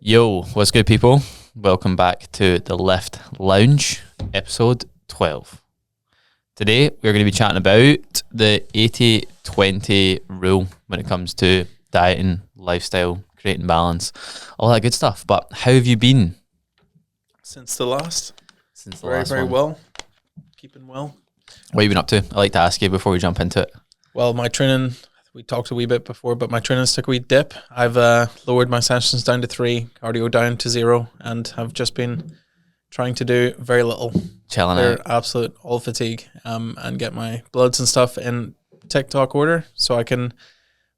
Yo, what's good, people? Welcome back to the Lift Lounge, episode 12. Today, we're going to be chatting about the 80-20 rule when it comes to dieting, lifestyle, creating balance, all that good stuff. But how have you been? Since the last Very one? well. Keeping well. What have you been up to? I like to ask you before we jump into it. Well, my training, we talked a wee bit before, but my training's took a wee dip. I've lowered my sessions down to 3, cardio down to 0, and have just been trying to do very little. Chilling They're out. absolute all fatigue, and get my bloods and stuff in TikTok order so I can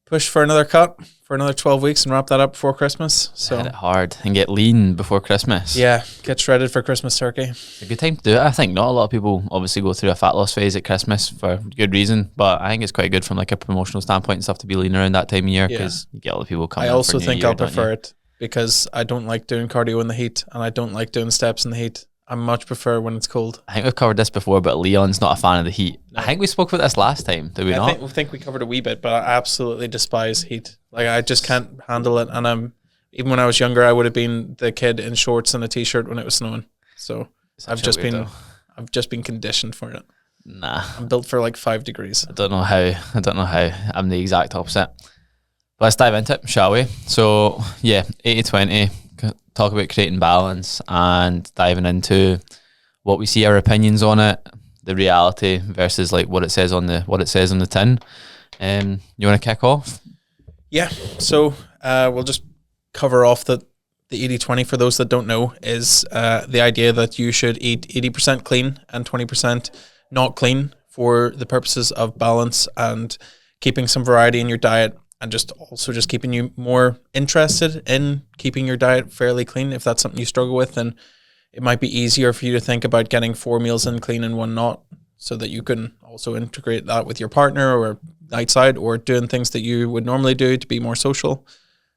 push for another cut for another 12 weeks and wrap that up before Christmas. So Hit it hard and get lean before Christmas. yeah, get shredded for Christmas turkey. It's a good time to do it. I think not a lot of people obviously go through a fat loss phase at Christmas for good reason, but I think it's quite good from like a promotional standpoint and stuff to be lean around that time of year because you get all the people coming. I also think I'll prefer prefer it because I don't like doing cardio in the heat and I don't like doing steps in the heat. I much prefer when it's cold. I think we've covered this before, but Leon's not a fan of the heat. No. I think we spoke about this last time, did we not? I think we covered a wee bit, but I absolutely despise heat. Like, I just can't handle it. And even when I was younger, I would have been the kid in shorts and a t-shirt when it was snowing. So I've just been conditioned for it. Nah. I'm built for like 5 degrees. I don't know how. I'm the exact opposite. But let's dive into it, shall we? So yeah, 80-20. Talk about creating balance and diving into what we see, our opinions on it, the reality versus like what it says on the tin. You want to kick off? Yeah. So we'll just cover off the 80-20 for those that don't know is the idea that you should eat 80% clean and 20% not clean for the purposes of balance and keeping some variety in your diet. And just keeping you more interested in keeping your diet fairly clean. If that's something you struggle with, then it might be easier for you to think about getting 4 meals in clean and 1 not, so that you can also integrate that with your partner or outside or doing things that you would normally do to be more social.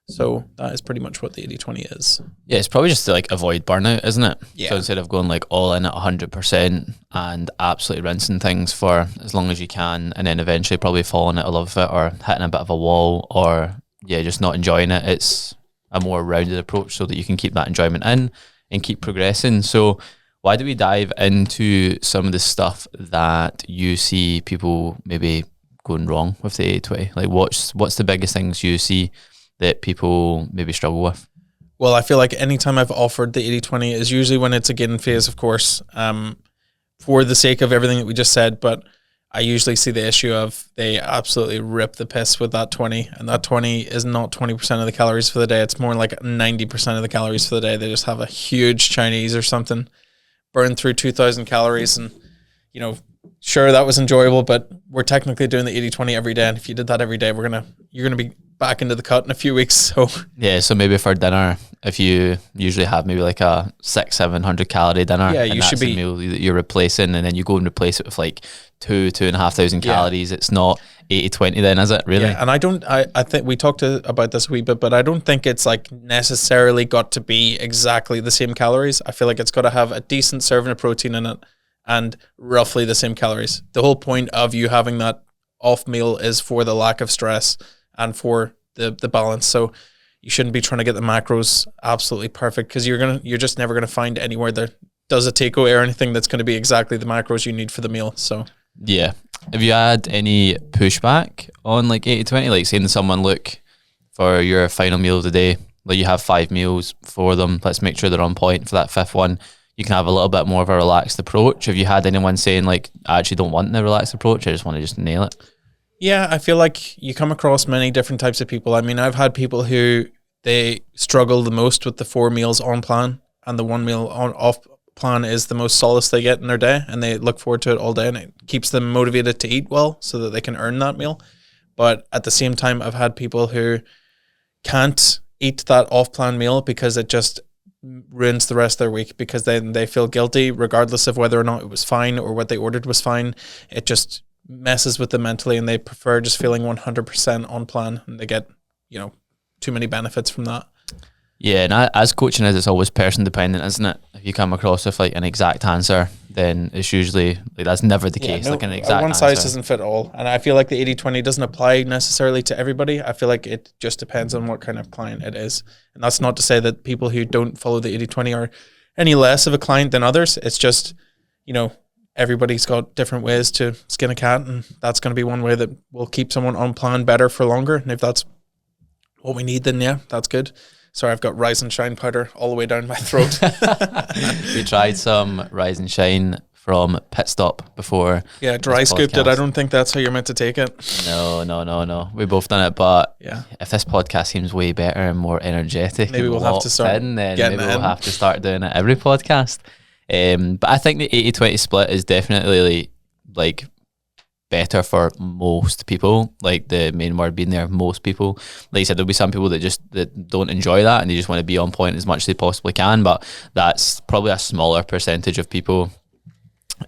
So that is pretty much what the 80-20 is. Yeah, it's probably just to like avoid burnout, isn't it? Yeah. So instead of going like all in at 100% and absolutely rinsing things for as long as you can and then eventually probably falling out of love with it or hitting a bit of a wall or just not enjoying it, it's a more rounded approach so that you can keep that enjoyment in and keep progressing. So why do we dive into some of the stuff that you see people maybe going wrong with the 80-20? Like what's the biggest things you see that people maybe struggle with? Well, I feel like anytime I've offered the 80-20 is usually when it's a gain phase, of course, for the sake of everything that we just said. But I usually see the issue of they absolutely rip the piss with that 20, and that 20 is not 20% of the calories for the day. It's more like 90% of the calories for the day. They just have a huge Chinese or something, burn through 2,000 calories, and sure, that was enjoyable, but we're technically doing the 80-20 every day. And if you did that every day, you're gonna be back into the cut in a few weeks. So yeah, so maybe for dinner, if you usually have maybe like a 600-700 calorie dinner, yeah, and you should be the meal that you're replacing, and then you go and replace it with like 2,500 calories. It's not 80-20 then, is it? Really? Yeah, and I think we talked about this a wee bit, but I don't think it's like necessarily got to be exactly the same calories. I feel like it's got to have a decent serving of protein in it and roughly the same calories. The whole point of you having that off meal is for the lack of stress and for the balance. So you shouldn't be trying to get the macros absolutely perfect because you're just never gonna find anywhere that does a takeaway or anything that's going to be exactly the macros you need for the meal. So yeah, have you had any pushback on like 80-20, like saying to someone, look, for your final meal of the day, like you have 5 meals for them, let's make sure they're on point for that 5th one, you can have a little bit more of a relaxed approach? Have you had anyone saying like, I actually don't want the relaxed approach, I just want to just nail it? Yeah, I feel like you come across many different types of people. I mean, I've had people who they struggle the most with the 4 meals on plan, and the 1 meal off plan is the most solace they get in their day, and they look forward to it all day, and it keeps them motivated to eat well so that they can earn that meal. But at the same time, I've had people who can't eat that off plan meal because it just ruins the rest of their week, because then they feel guilty regardless of whether or not it was fine or what they ordered was fine. It just messes with them mentally, and they prefer just feeling 100% on plan, and they get too many benefits from that. Yeah, and as coaching is, it's always person dependent, isn't it? If you come across with like an exact answer, then it's usually like that's never the case. Like an exact one size answer. doesn't fit all. And I feel like the 80-20 doesn't apply necessarily to everybody. I feel like it just depends on what kind of client it is. And that's not to say that people who don't follow the 80-20 are any less of a client than others. It's just, everybody's got different ways to skin a cat, and that's going to be one way that will keep someone on plan better for longer. And if that's what we need, then yeah, that's good. Sorry, I've got Rise and Shine powder all the way down my throat. We tried some Rise and Shine from Pit Stop before. Yeah, dry scooped it. I don't think that's how you're meant to take it. No. We both done it, but yeah, if this podcast seems way better and more energetic, maybe we'll have to start we'll have to start doing it every podcast. But I think the 80-20 split is definitely like better for most people. Like the main word being there, most people. Like you said, there'll be some people that don't enjoy that and they just want to be on point as much as they possibly can, but that's probably a smaller percentage of people.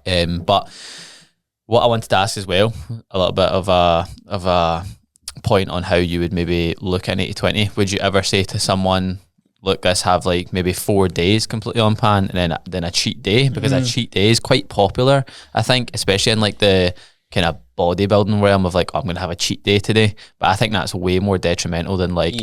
But what I wanted to ask as well, a little bit of a point on how you would maybe look at an 80-20. Would you ever say to someone, look, let's have like maybe 4 days completely on plan and then a cheat day? Because a cheat day is quite popular, I think, especially in like the kind of bodybuilding realm of like, oh, I'm going to have a cheat day today. But I think that's way more detrimental than like,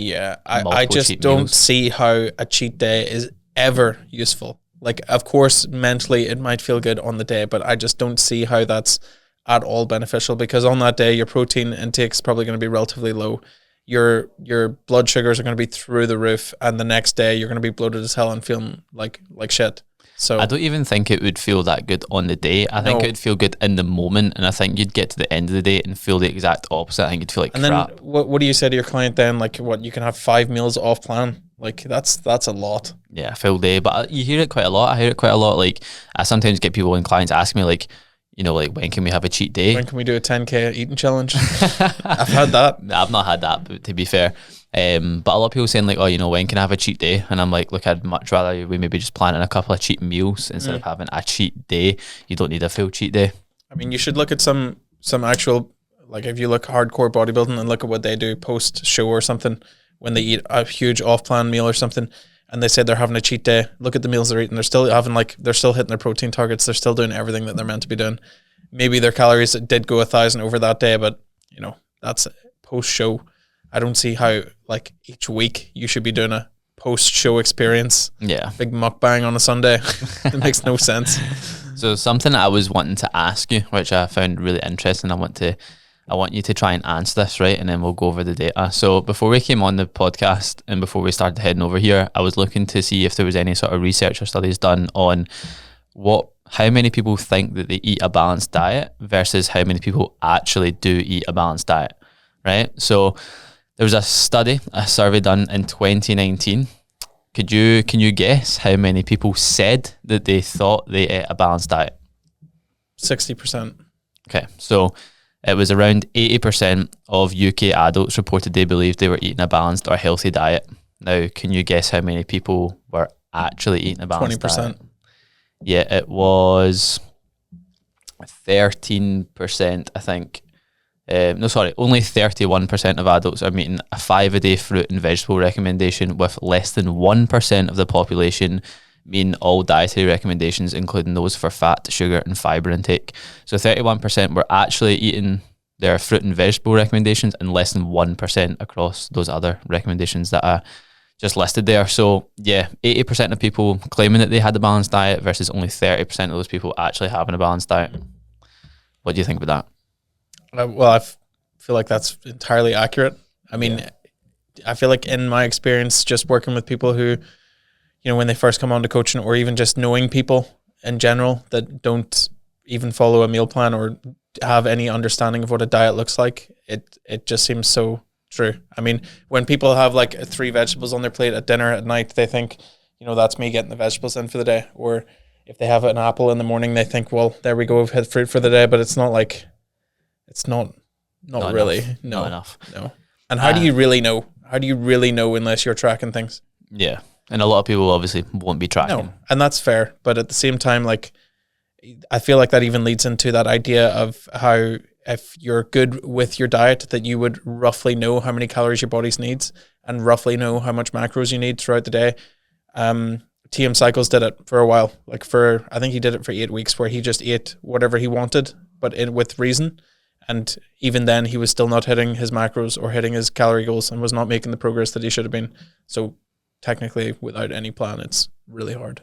I just don't see how a cheat day is ever useful. Like, of course, mentally it might feel good on the day, but I just don't see how that's at all beneficial, because on that day your protein intake is probably going to be relatively low. Your blood sugars are going to be through the roof, and the next day you're going to be bloated as hell and feeling like shit. So I don't even think it would feel that good on the day. I think it would feel good in the moment, and I think you'd get to the end of the day and feel the exact opposite. I think you'd feel like crap. Then what do you say to your client then? Like, what, you can have 5 meals off plan? Like, that's a lot. Yeah, a full day. But you hear it quite a lot. I hear it quite a lot. Like, I sometimes get people and clients ask me like, like, when can we have a cheat day? When can we do a 10K eating challenge? I've had that. I've not had that, but to be fair. But a lot of people saying like, oh, when can I have a cheat day? And I'm like, look, I'd much rather we maybe just plan in a couple of cheat meals instead of having a cheat day. You don't need a full cheat day. I mean, you should look at some actual, like, if you look hardcore bodybuilding and look at what they do post show or something, when they eat a huge off plan meal or something, and they say they're having a cheat day, look at the meals they're eating. They're still hitting their protein targets. They're still doing everything that they're meant to be doing. Maybe their calories did go 1,000 over that day, but that's post show. I don't see how, like, each week you should be doing a post show experience. Yeah. Big mukbang on a Sunday. It makes no sense. So something I was wanting to ask you, which I found really interesting, I want you to try and answer this, right? And then we'll go over the data. So before we came on the podcast and before we started heading over here, I was looking to see if there was any sort of research or studies done on how many people think that they eat a balanced diet versus how many people actually do eat a balanced diet, right? So there was a survey done in 2019. Can you guess how many people said that they thought they ate a balanced diet? 60%. Okay, so it was around 80% of UK adults reported they believed they were eating a balanced or healthy diet. Now, can you guess how many people were actually eating a balanced 20%. diet? Yeah, it was 13%, I think. Only 31% of adults are meeting a 5-a-day fruit and vegetable recommendation, with less than 1% of the population meeting all dietary recommendations, including those for fat, sugar, and fiber intake. So 31% were actually eating their fruit and vegetable recommendations, and less than 1% across those other recommendations that I just listed there. So yeah, 80% of people claiming that they had a balanced diet versus only 30% of those people actually having a balanced diet. What do you think about that? Well, I feel like that's entirely accurate. I mean, I feel like in my experience, just working with people who, when they first come on to coaching, or even just knowing people in general that don't even follow a meal plan or have any understanding of what a diet looks like, it just seems so true. I mean, when people have like 3 vegetables on their plate at dinner at night, they think, that's me getting the vegetables in for the day. Or if they have an apple in the morning, they think, well, there we go, we've had fruit for the day. But it's not like, it's not really enough. no Not enough. No. And how do you really know? How do you really know unless you're tracking things? Yeah, and a lot of people obviously won't be tracking. No, and that's fair. But at the same time, like, I feel like that even leads into that idea of how, if you're good with your diet, that you would roughly know how many calories your body needs and roughly know how much macros you need throughout the day. TM Cycles did it for a while. Like I think he did it for 8 weeks where he just ate whatever he wanted, but with reason. And even then he was still not hitting his macros or hitting his calorie goals and was not making the progress that he should have been. So technically without any plan, it's really hard.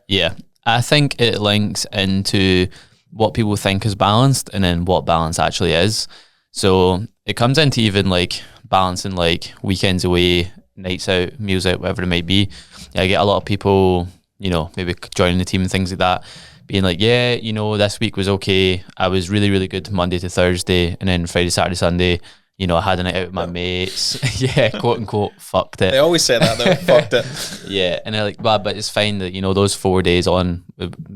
Yeah. I think it links into what people think is balanced and then what balance actually is. So it comes into even like balancing like weekends away, nights out, meals out, whatever it may be. I get a lot of people, you know, maybe joining the team and things like that, being like, yeah, you know, this week was okay. I was really, really good Monday to Thursday, and then Friday, Saturday, Sunday, you know, I had a night out with my mates. Yeah, quote unquote, fucked it. They always say that though, fucked it. Yeah, and they're like, but it's fine that, you know, those 4 days on,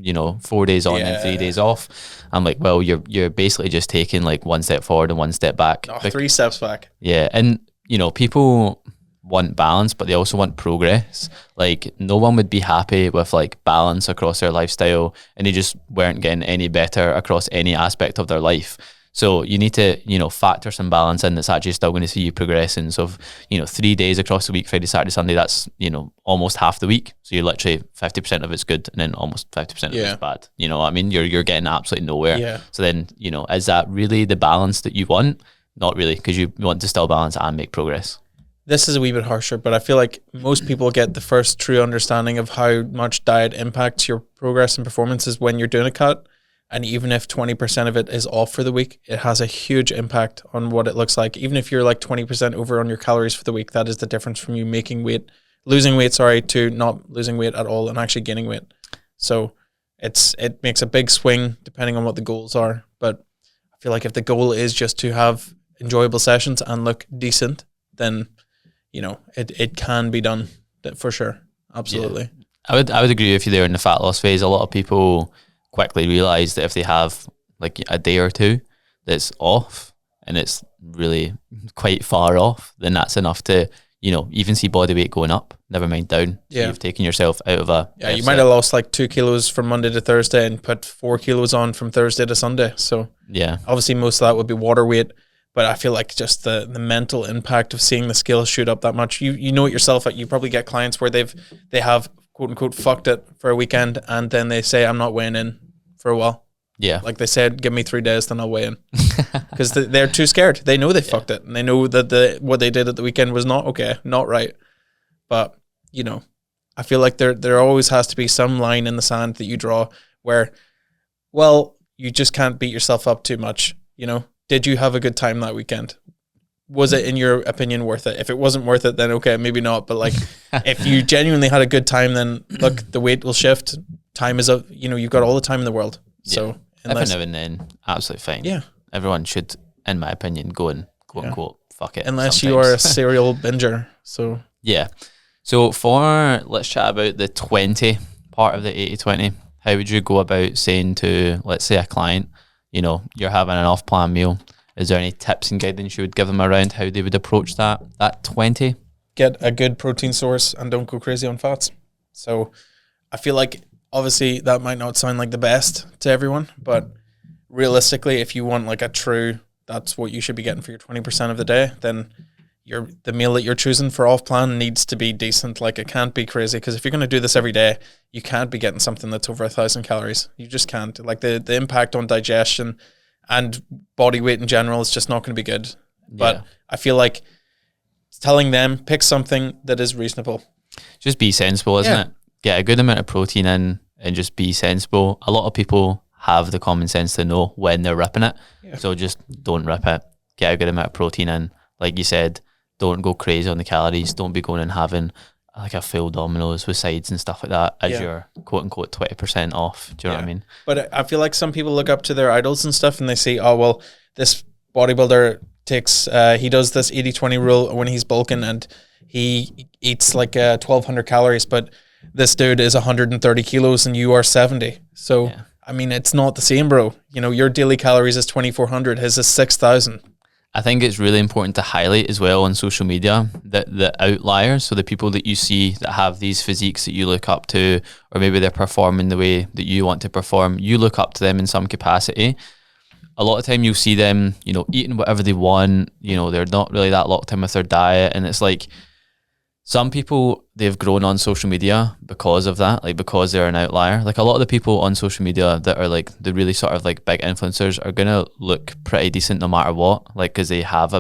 you know, 4 days on and 3 days off. I'm like, well, you're basically just taking like one step forward and one step back. Oh, 3 steps back. Yeah, and you know, people want balance, but they also want progress. Like no one would be happy with like balance across their lifestyle and they just weren't getting any better across any aspect of their life. So you need to, you know, factor some balance in that's actually still going to see you progressing. So, you know, 3 days across the week, Friday, Saturday, Sunday, that's, you know, almost half the week. So you're literally 50% of it's good and then almost 50% of it's bad. You know what I mean? You're getting absolutely nowhere. Yeah. So then, you know, is that really the balance that you want? Not really, because you want to still balance and make progress. This is a wee bit harsher, but I feel like most people get the first true understanding of how much diet impacts your progress and performances when you're doing a cut. And even if 20% of it is off for the week, it has a huge impact on what it looks like. Even if you're like 20% over on your calories for the week, that is the difference from you losing weight, to not losing weight at all and actually gaining weight. So it makes a big swing depending on what the goals are. But I feel like if the goal is just to have enjoyable sessions and look decent, then you know, it can be done for sure. Absolutely. Yeah. I would agree with you there in the fat loss phase. A lot of people quickly realize that if they have like a day or two that's off and it's really quite far off, then that's enough to, you know, even see body weight going up, never mind down. So you've taken yourself out of a you might have lost like 2 kilos from Monday to Thursday and put 4 kilos on from Thursday to Sunday. So yeah, obviously most of that would be water weight. But I feel like just the mental impact of seeing the scales shoot up that much. You know it yourself. You probably get clients where they have quote unquote fucked it for a weekend and then they say, I'm not weighing in for a while. Yeah. Like they said, give me 3 days, then I'll weigh in. Because they're too scared. They know they fucked it. And they know that what they did at the weekend was not okay, not right. But, you know, I feel like there always has to be some line in the sand that you draw where, well, you just can't beat yourself up too much, you know? Did you have a good time that weekend? Was it, in your opinion, worth it? If it wasn't worth it, then okay, maybe not. But like, if you genuinely had a good time, then look, the weight will shift. Time is you've got all the time in the world. So every now and then, absolutely fine. Yeah, everyone should, in my opinion, go and quote unquote fuck it. Unless you are a serial binger. So yeah. So let's chat about the 20 part of the 80-20. How would you go about saying to, let's say, a client, you know, you're having an off-plan meal. Is there any tips and guidance you would give them around how they would approach that 20? Get a good protein source and don't go crazy on fats. So I feel like obviously that might not sound like the best to everyone, but realistically, if you want like a true, that's what you should be getting for your 20% of the day, then the meal that you're choosing for off-plan needs to be decent. Like it can't be crazy, because if you're going to do this every day, you can't be getting something that's over 1,000 calories. You just can't. Like the impact on digestion and body weight in general is just not going to be good. But I feel like telling them, pick something that is reasonable. Just be sensible, isn't it? Get a good amount of protein in and just be sensible. A lot of people have the common sense to know when they're ripping it. Yeah. So just don't rip it. Get a good amount of protein in. Like you said, don't go crazy on the calories. Don't be going and having like a full Domino's with sides and stuff like that as your quote unquote 20% off. Do you know what I mean? But I feel like some people look up to their idols and stuff and they say, oh, well, this bodybuilder he does this 80-20 rule when he's bulking and he eats like 1,200 calories, but this dude is 130 kilos and you are 70. So, I mean, it's not the same, bro. You know, your daily calories is 2,400, his is 6,000. I think it's really important to highlight as well on social media that the outliers, so the people that you see that have these physiques that you look up to, or maybe they're performing the way that you want to perform, you look up to them in some capacity. A lot of time you'll see them, you know, eating whatever they want, you know, they're not really that locked in with their diet. And it's like, some people, they've grown on social media because of that, like because they're an outlier. Like a lot of the people on social media that are like the really sort of like big influencers are gonna look pretty decent no matter what, like because they have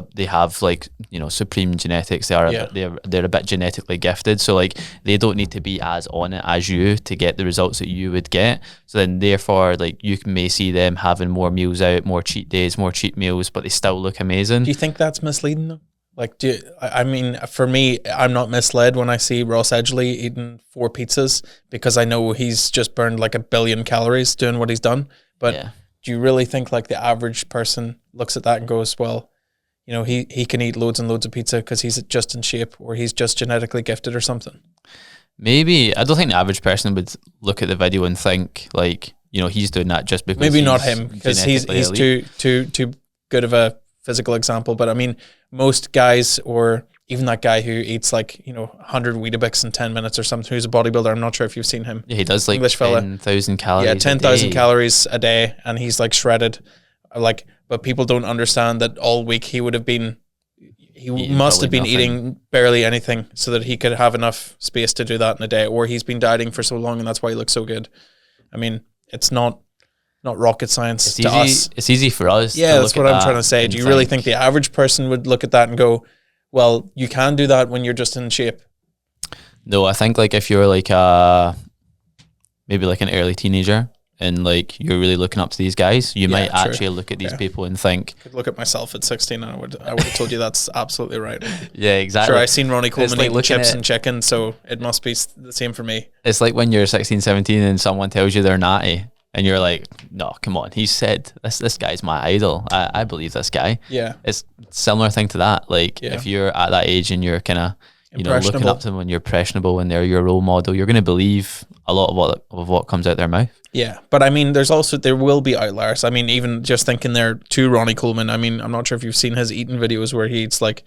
like, you know, supreme genetics. They are they're a bit genetically gifted, so like they don't need to be as on it as you to get the results that you would get. So then therefore, like you may see them having more meals out, more cheat days, more cheat meals, but they still look amazing. Do you think that's misleading though? Like, I mean, for me, I'm not misled when I see Ross Edgley eating 4 pizzas because I know he's just burned like 1 billion calories doing what he's done. But do you really think like the average person looks at that and goes, well, you know, he can eat loads and loads of pizza because he's just in shape or he's just genetically gifted or something? Maybe. I don't think the average person would look at the video and think like, you know, he's doing that just because maybe not him because he's too good of a physical example. But I mean, most guys, or even that guy who eats like, you know, 100 Weetabix in 10 minutes or something, who's a bodybuilder. I'm not sure if you've seen him. Yeah, he does like English fella. 10,000 calories. Yeah, 10,000 calories a day, and he's like shredded. Like, but people don't understand that all week he would have been, he must have been eating barely anything so that he could have enough space to do that in a day, or he's been dieting for so long and that's why he looks so good. I mean, it's not rocket science to us. It's easy for us. Yeah, that's what I'm trying to say. Do you really think the average person would look at that and go, well, you can do that when you're just in shape? No, I think like if you're like maybe like an early teenager and like you're really looking up to these guys, you might actually look at these people and think. I could look at myself at 16 and I would have told you that's absolutely right. Yeah, exactly. Sure, I seen Ronnie Coleman eating chips and chicken, so it must be the same for me. It's like when you're 16, 17 and someone tells you they're natty. And you're like, no, come on. He said, this guy's my idol. I believe this guy. Yeah. It's a similar thing to that. Like, if you're at that age and you're kind of, you know, looking up to them and you're impressionable and they're your role model, you're going to believe a lot of what comes out their mouth. Yeah. But I mean, there will be outliers. I mean, even just thinking there to Ronnie Coleman, I mean, I'm not sure if you've seen his eating videos where he eats like,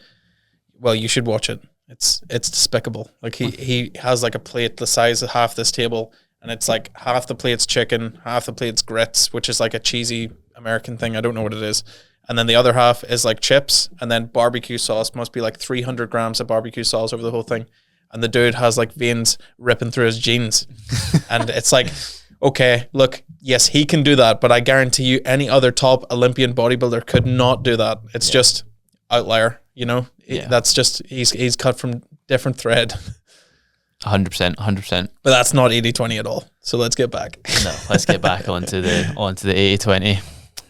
well, you should watch it. It's despicable. Like he has like a plate the size of half this table, and it's like half the plate's chicken, half the plate's grits, which is like a cheesy American thing. I don't know what it is. And then the other half is like chips, and then barbecue sauce. Must be like 300 grams of barbecue sauce over the whole thing. And the dude has like veins ripping through his jeans. And it's like, okay, look, yes, he can do that, but I guarantee you any other top Olympian bodybuilder could not do that. It's just outlier, you know? Yeah. That's just, he's cut from different thread. 100%. But that's not 80-20 at all. So let's get back. No, let's get back onto the 80-20.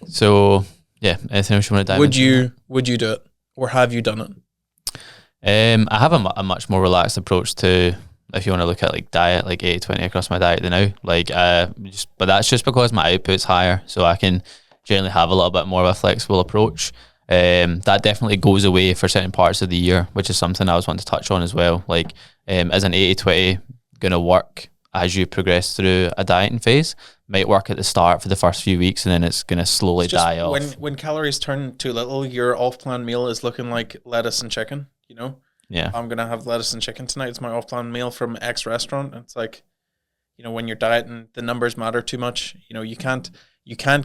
So yeah, anything else you want to dive into? Would you do it, or have you done it? I have a much more relaxed approach to, if you want to look at like diet, like 80-20 across my diet than now. Like, but that's just because my output's higher, so I can generally have a little bit more of a flexible approach. That definitely goes away for certain parts of the year, which is something I was wanting to touch on as well. Like, is an 80-20 going to work as you progress through a dieting phase? Might work at the start for the first few weeks, and then it's going to slowly die off. When calories turn too little, your off-plan meal is looking like lettuce and chicken, you know? Yeah. I'm going to have lettuce and chicken tonight. It's my off-plan meal from X restaurant. It's like, you know, when you're dieting, the numbers matter too much. You know, you can't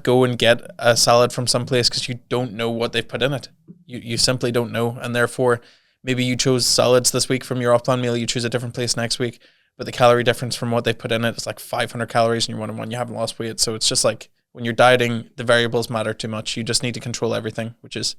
go and get a salad from someplace because you don't know what they've put in it. You simply don't know. And therefore, maybe you chose salads this week from your off-plan meal. You choose a different place next week. But the calorie difference from what they put in it is like 500 calories, and you're 1-1. You haven't lost weight. So it's just like when you're dieting, the variables matter too much. You just need to control everything, which is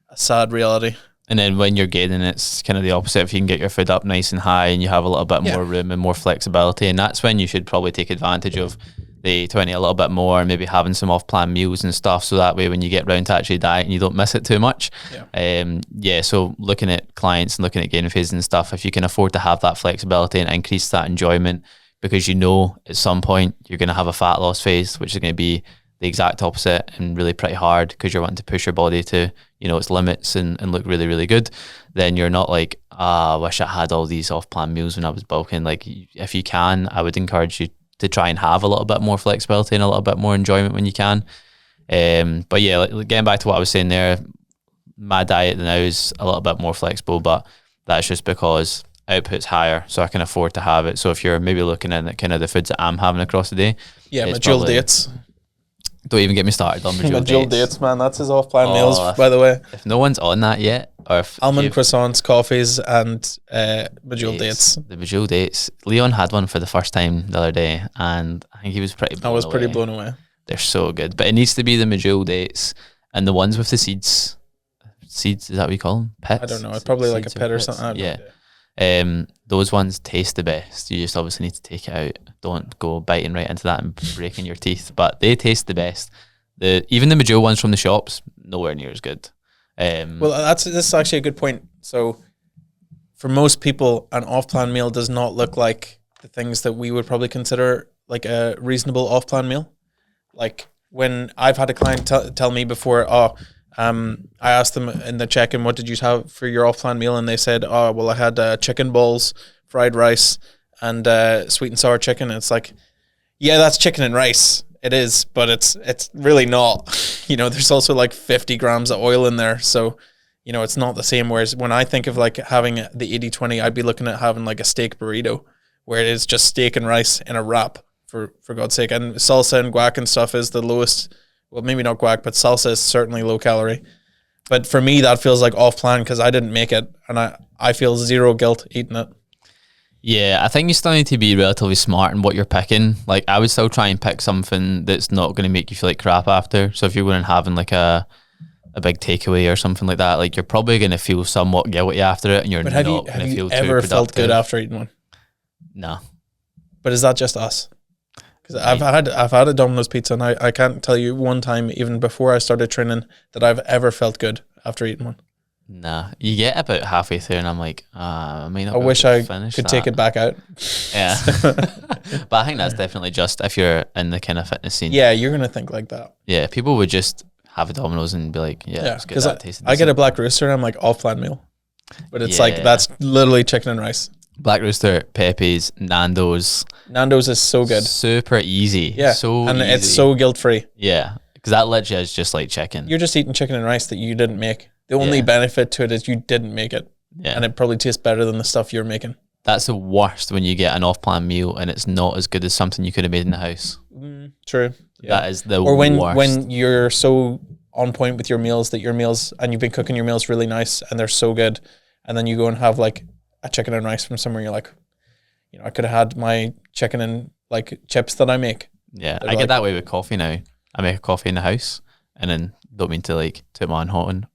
a sad reality. And then when you're gaining, it's kind of the opposite. If you can get your food up nice and high and you have a little bit more room and more flexibility, and that's when you should probably take advantage of the 20 a little bit more, and maybe having some off-plan meals and stuff, so that way when you get round to actually dieting, you don't miss it too much. So looking at clients and looking at gaining phases and stuff, if you can afford to have that flexibility and increase that enjoyment, because you know at some point you're going to have a fat loss phase, which is going to be the exact opposite and really pretty hard, because you're wanting to push your body to, you know, its limits and look really, really good. Then you're not like, I wish I had all these off-plan meals when I was bulking. Like, if you can, I would encourage you to try and have a little bit more flexibility and a little bit more enjoyment when you can. But yeah, like, getting back to what I was saying there, my diet now is a little bit more flexible, but that's just because output's higher, so I can afford to have it. So if you're maybe looking at kind of the foods that I'm having across the day, my dual dates. Don't even get me started on Majul Majul dates. dates, man. That's his off-plan Oh, meals, by the way. If no one's on that yet, or if Almond you've- croissants, coffees, and Majul dates. the Majul dates. Leon had one for the first time the other day, and I think he was pretty. I was pretty away. blown away. They're so good, but it needs to be the Majul dates and the ones with the seeds. Seeds, is that what you call them? Pits? I don't know. It's probably like a Seeds pit or pits? something. I have no Yeah. idea. Those ones taste the best. You just obviously need to take it out. Don't go biting right into that and breaking your teeth. But they taste the best. Even the Majul ones from the shops, nowhere near as good. Well, this is actually a good point. So, for most people, an off-plan meal does not look like the things that we would probably consider like a reasonable off-plan meal. Like when I've had a client tell me before, I asked them in the check-in, what did you have for your off-plan meal? And they said, oh, well, I had chicken balls, fried rice, and sweet and sour chicken. And it's like, yeah, that's chicken and rice. It is, but it's really not. There's also like 50 grams of oil in there. So, it's not the same. Whereas when I think of like having the 80-20, I'd be looking at having like a steak burrito where it is just steak and rice in a wrap, for God's sake. And salsa and guac and stuff is the lowest. Well, maybe not guac, but salsa is certainly low calorie. But for me, that feels like off plan because I didn't make it, and I feel zero guilt eating it. Yeah, I think you still need to be relatively smart in what you're picking. Like, I would still try and pick something that's not going to make you feel like crap after. So if you're going and having like a big takeaway or something like that, like you're probably going to feel somewhat guilty after it, and you're But not have going to you feel too ever felt productive. good after eating one? No. But is that just us? Because I've had a Domino's pizza, and I can't tell you one time, even before I started training, that I've ever felt good after eating one. Nah, you get about halfway through, and I'm like, I may not. I be wish able to I finish could that. take it back out. Yeah, but I think that's definitely just if you're in the kind of fitness scene. Yeah, you're gonna think like that. Yeah, people would just have a Domino's and be like, yeah, let's get because that tasting. I get a Black Rooster, and I'm like off-plan meal, but it's like Yeah. that's literally chicken and rice. Black Rooster, Pepe's, Nando's. Nando's is so good. Super easy. Yeah, so and easy. it's so guilt-free. Yeah, because that literally is just like chicken. You're just eating chicken and rice that you didn't make. The only Yeah. benefit to it is you didn't make it, Yeah, and it probably tastes better than the stuff you're making. that's the worst when you get an off-plan meal and it's not as good as something you could have made in the house. True. That is the Or worst. when you're so on point with your meals that your meals, and you've been cooking your meals really nice and they're so good, and then you go and have like a chicken and rice from somewhere, you're like, I could have had my chicken and like chips that I make. Yeah, They're I like- get that way with coffee now. I make a coffee in the house, and then don't mean to like toot my own horn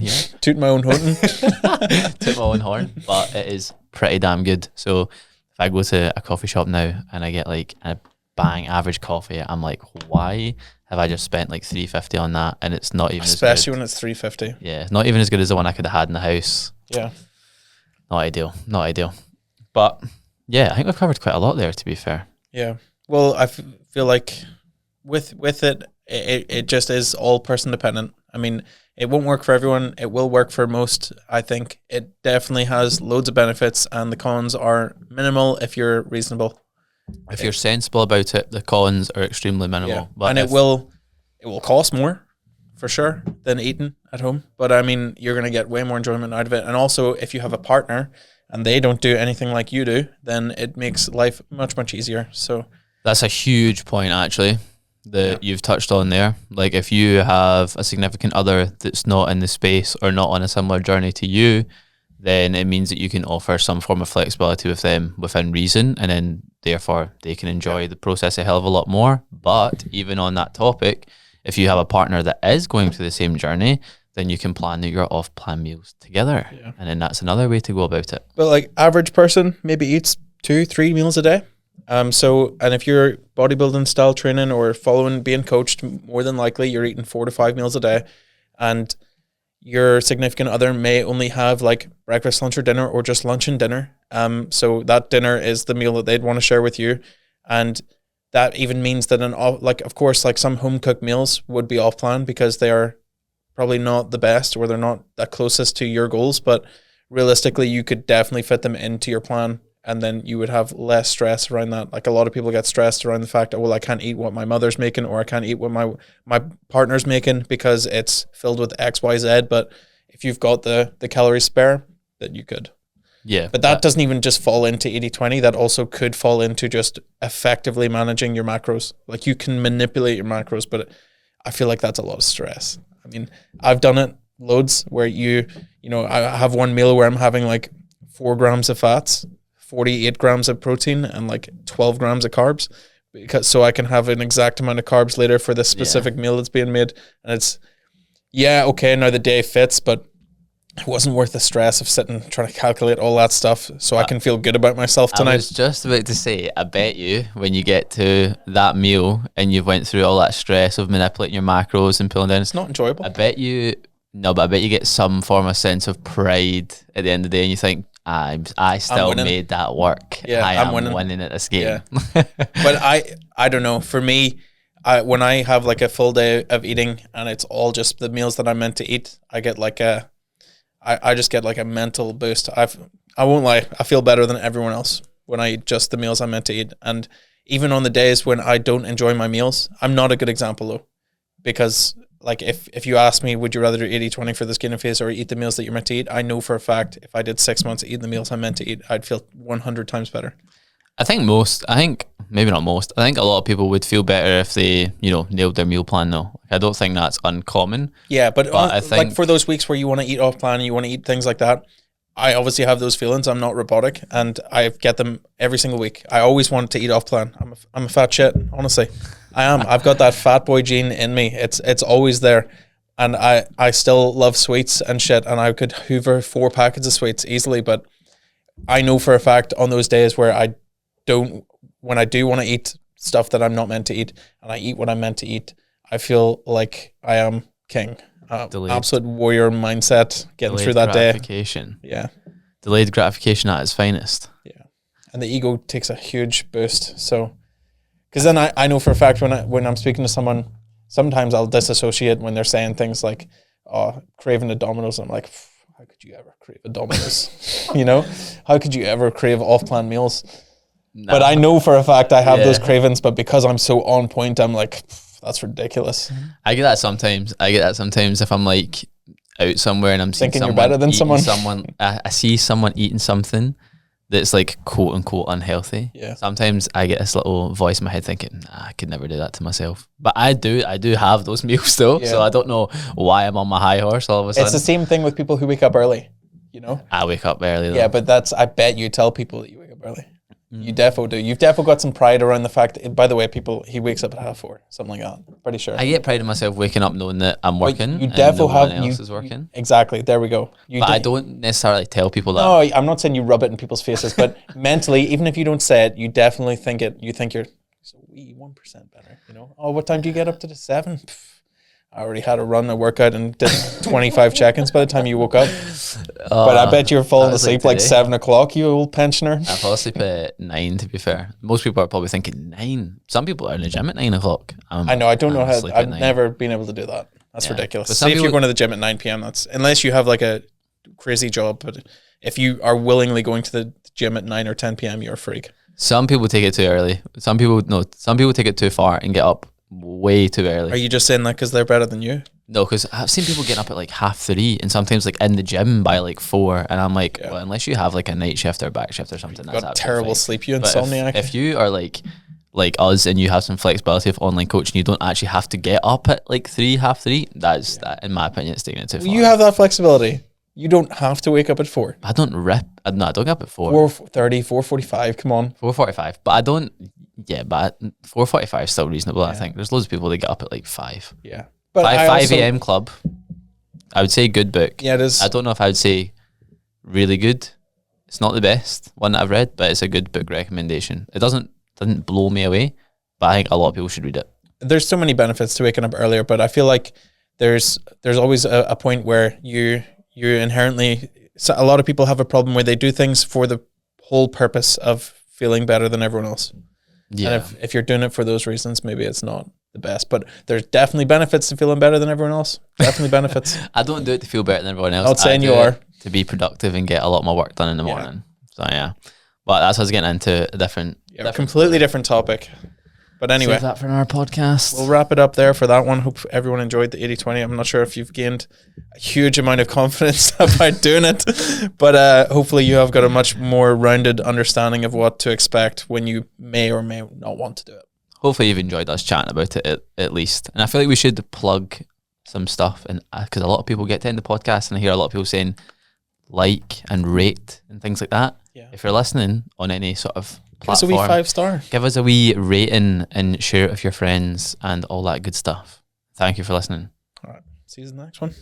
here. Toot my own horn. Toot my own horn, but it is pretty damn good. So if I go to a coffee shop now and I get like a bang average coffee, I'm like, why have I just spent like $3.50 on that? And it's not even Especially as good. when it's $3.50. Yeah, not even as good as the one I could have had in the house. Yeah. Not ideal. But yeah, I think we've covered quite a lot there, to be fair. Yeah. Well, I feel like with it just is all person dependent. I mean, it won't work for everyone. It will work for most. I think it definitely has loads of benefits, and the cons are minimal if you're reasonable. If you're sensible about it, the cons are extremely minimal. Yeah. But And it will cost more for sure than eating at home. But I mean, you're going to get way more enjoyment out of it. And also, if you have a partner and they don't do anything like you do, then it makes life much, much easier. So that's a huge point, actually, that you've touched on there. Like, if you have a significant other that's not in the space or not on a similar journey to you, then it means that you can offer some form of flexibility with them within reason, and then therefore they can enjoy the process a hell of a lot more. But even on that topic, if you have a partner that is going through the same journey, then you can plan your off-plan meals together. Yeah. And then that's another way to go about it. But like average person maybe eats 2-3 meals a day. And if you're bodybuilding style training or being coached, more than likely you're eating 4 to 5 meals a day, and your significant other may only have like breakfast, lunch, or dinner, or just lunch and dinner. So that dinner is the meal that they'd want to share with you, and that even means that of course, some home cooked meals would be off plan because they are probably not the best, or they're not that closest to your goals, but realistically you could definitely fit them into your plan, and then you would have less stress around that. Like, a lot of people get stressed around the fact that, well, I can't eat what my mother's making, or I can't eat what my partner's making because it's filled with XYZ. But if you've got the calories spare, that you could. Yeah. But that doesn't even just fall into 80-20. That also could fall into just effectively managing your macros. Like you can manipulate your macros, but I feel like that's a lot of stress. I mean, I've done it loads where I have one meal where I'm having like 4 grams of fats, 48 grams of protein, and like 12 grams of carbs, so I can have an exact amount of carbs later for this specific meal that's being made. And it's, okay, now the day fits, but it wasn't worth the stress of sitting trying to calculate all that stuff so I can feel good about myself tonight. I was just about to say, I bet you when you get to that meal and you've went through all that stress of manipulating your macros and pulling down, it's not enjoyable. I bet you get some form of sense of pride at the end of the day, and you think, I still made that work. Yeah, I'm winning at this game. Yeah. But I don't know. For me, when I have like a full day of eating and it's all just the meals that I'm meant to eat, I get like I just get like a mental boost. I won't lie, I feel better than everyone else when I eat just the meals I'm meant to eat. And even on the days when I don't enjoy my meals, I'm not a good example though, because like if you ask me, would you rather do 80-20 for the skin and face or eat the meals that you're meant to eat? I know for a fact if I did 6 months eating the meals I'm meant to eat, I'd feel 100 times better. I think maybe not most, I think a lot of people would feel better if they, nailed their meal plan though. I don't think that's uncommon. Yeah, but I think, like for those weeks where you want to eat off plan and you want to eat things like that, I obviously have those feelings. I'm not robotic and I get them every single week. I always want to eat off plan. I'm a fat shit, honestly. I am. I've got that fat boy gene in me. It's always there. And I still love sweets and shit, and I could hoover 4 packets of sweets easily, but I know for a fact on those days where when I do want to eat stuff that I'm not meant to eat and I eat what I'm meant to eat, I feel like I am king. Absolute warrior mindset getting through that day. Yeah. Delayed gratification at its finest. Yeah. And the ego takes a huge boost. So, because then I know for a fact when I'm speaking to someone, sometimes I'll disassociate when they're saying things like, oh, craving a Domino's. I'm like, how could you ever crave a Domino's? How could you ever crave off-plan meals? Nah. But I know for a fact I have those cravings, but because I'm so on point, I'm like, that's ridiculous. I get that sometimes. If I'm like out somewhere and I'm thinking you're better than someone. I see someone eating something that's like quote unquote unhealthy. Yeah. Sometimes I get this little voice in my head thinking, I could never do that to myself. But I do have those meals still. Yeah. So I don't know why I'm on my high horse all of a sudden. It's the same thing with people who wake up early, I wake up early though. Yeah, but I bet you tell people that you wake up early. You defo do. You've defo got some pride around the fact that, by the way, he wakes up at 4:30, something like that. Pretty sure. I get pride in myself waking up knowing that I'm working. You defo and no one else is working. Exactly. There we go. But I don't necessarily tell people that. No, I'm not saying you rub it in people's faces, but mentally, even if you don't say it, you definitely think it. You think you're so wee 1% better. Oh, what time do you get up to the 7? I already had a run, a workout, and did 25 check-ins by the time you woke up. But I bet you're falling asleep like 7 o'clock, you old pensioner. I fall asleep at 9, to be fair. Most people are probably thinking 9. Some people are in the gym at 9 o'clock. I know, I don't know how. I've never been able to do that. That's ridiculous. Say if you're going to the gym at 9 p.m., that's unless you have like a crazy job. But if you are willingly going to the gym at 9 or 10 p.m., you're a freak. Some people take it too early. Some people take it too far and get up way too early. Are you just saying that because they're better than you? No, because I've seen people getting up at like 3:30 and sometimes like in the gym by like 4, and I'm like, well, unless you have like a night shift or back shift or something, that's got terrible sleep, you insomniac. If you are like us and you have some flexibility of online coaching, you don't actually have to get up at like 3:30. That, in my opinion, it's taking it too far. You have that flexibility. You don't have to wake up at 4. I don't get up at 4. 4:30, 4:45. Come on, 4:45. But I don't. Yeah, but 4:45 is still reasonable. I think there's loads of people that get up at like 5. Yeah, but 5 a.m. club. I would say good book. Yeah, it is. I don't know if I would say really good. It's not the best one that I've read, but it's a good book recommendation. It doesn't blow me away, but I think a lot of people should read it. There's so many benefits to waking up earlier, but I feel like there's always a point where you inherently. So a lot of people have a problem where they do things for the whole purpose of feeling better than everyone else. Yeah. And if you're doing it for those reasons, maybe it's not the best. But there's definitely benefits to feeling better than everyone else. Definitely benefits. I don't do it to feel better than everyone else. I'm not saying you are. To be productive and get a lot more work done in the morning. So yeah. But that's what I was getting into a different completely different topic. But anyway, save that for our podcast. we'll wrap it up there for that one. Hope everyone enjoyed the 80-20. I'm not sure if you've gained a huge amount of confidence about doing it, but hopefully you have got a much more rounded understanding of what to expect when you may or may not want to do it. Hopefully you've enjoyed us chatting about it at least. And I feel like we should plug some stuff, and because a lot of people get to end the podcast and I hear a lot of people saying like and rate and things like that. Yeah. If you're listening on any sort of Give us a wee platform, 5-star. give us a wee rating and share it with your friends and all that good stuff. Thank you for listening. All right. See you in the next one.